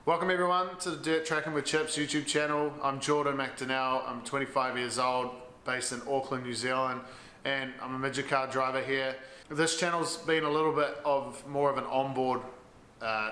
Welcome everyone to the Dirt Tracking with Chips YouTube channel. I'm Jordan McDonnell. I'm 25 years old, based in Auckland, New Zealand, and I'm a midget car driver here. This channel's been a little bit of more of an onboard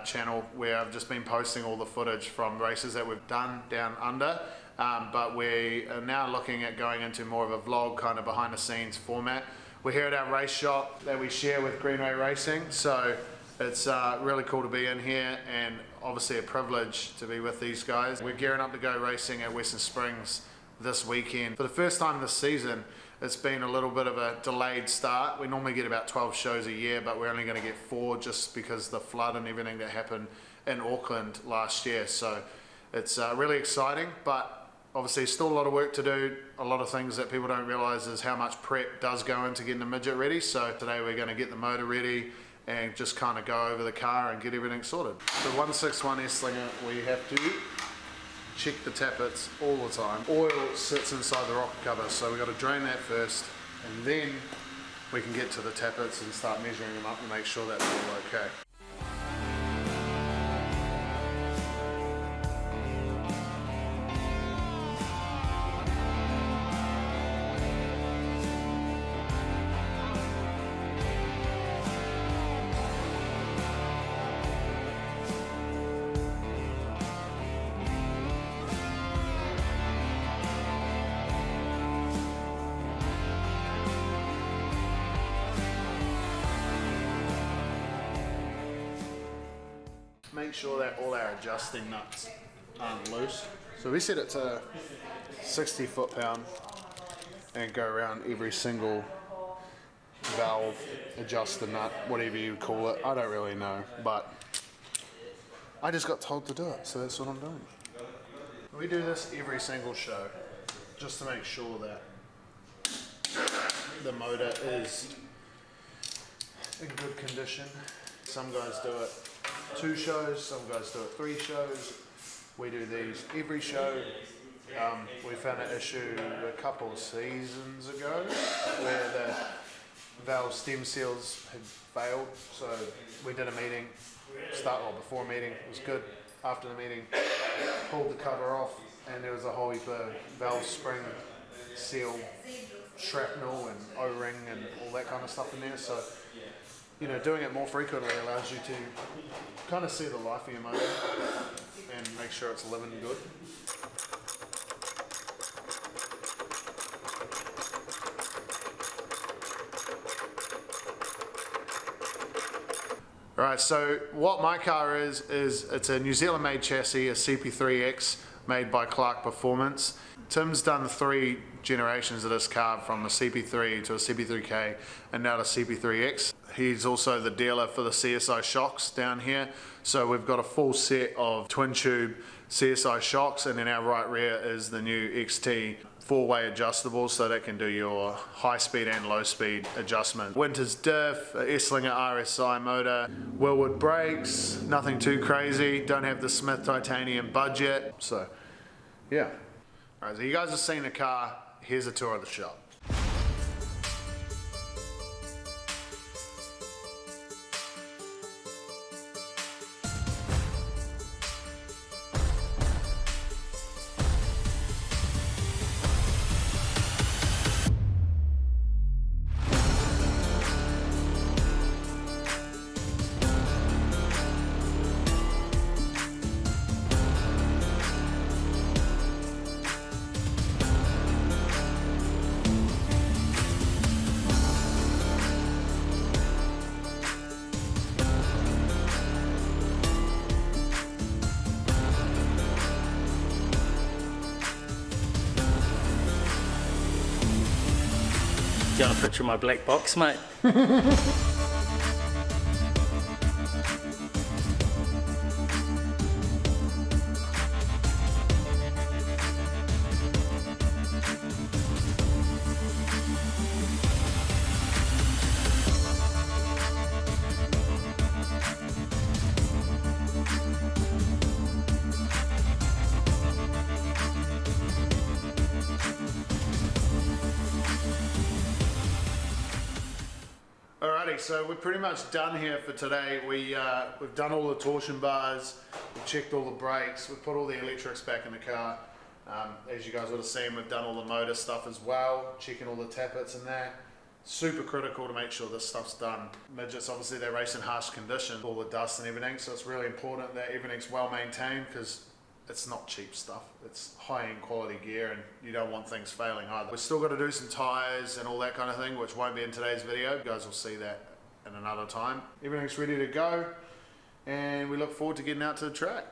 channel where I've just been posting all the footage from races that we've done down under, but we are now looking at going into more of a vlog kind of behind the scenes format. We're here at our race shop that we share with Greenway Racing, so it's really cool to be in here and obviously a privilege to be with these guys. We're gearing up to go racing at Western Springs this weekend. For the first time this season, it's been a little bit of a delayed start. We normally get about 12 shows a year, but we're only going to get 4 just because of the flood and everything that happened in Auckland last year. So it's really exciting, but obviously still a lot of work to do. A lot of things that people don't realize is how much prep does go into getting the midget ready. So today we're going to get the motor ready and just kind of go over the car and get everything sorted. The 161 S-Slinger, we have to check the tappets all the time. Oil sits inside the rocker cover, so we've got to drain that first, and then we can get to the tappets and start measuring them up and make sure that's all okay. Make sure that all our adjusting nuts aren't loose. So we set it to 60 foot-pound and go around every single valve, adjust the nut, whatever you call it. I don't really know, but I just got told to do it, so that's what I'm doing. We do this every single show just to make sure that the motor is in good condition. Some guys do it 2 shows, some guys do it 3 shows. We do these every show. We found an issue a couple of seasons ago where the valve stem seals had failed, so we did a meeting, before a meeting, it was good. After the meeting, pulled the cover off and there was a whole heap of valve spring seal shrapnel and O-ring and all that kind of stuff in there. So, you know, doing it more frequently allows you to kind of see the life of your motor and make sure it's living good. Alright, so what my car is it's a New Zealand made chassis, a CP3X made by Clark Performance. Tim's done 3 generations of this car, from a CP3 to a CP3K and now to CP3X. He's also the dealer for the CSI shocks down here. So we've got a full set of twin tube CSI shocks, and in our right rear is the new XT 4-way adjustable, so that can do your high speed and low speed adjustment. Winters diff, S-Slinger RSI motor, Wilwood brakes, nothing too crazy, don't have the Smith titanium budget. So yeah. Alright, so you guys have seen the car, here's a tour of the shop. Do you want a picture of my black box, mate? Alrighty, so we're pretty much done here for today. We've done all the torsion bars, we've checked all the brakes, we've put all the electrics back in the car. As you guys would have seen, we've done all the motor stuff as well, checking all the tappets and that. Super critical to make sure this stuff's done. Midgets, obviously they race in harsh conditions, all the dust and everything, so it's really important that everything's well maintained because it's not cheap stuff. It's high-end quality gear and you don't want things failing either. We've still got to do some tyres and all that kind of thing, which won't be in today's video. You guys will see that in another time. Everything's ready to go and we look forward to getting out to the track.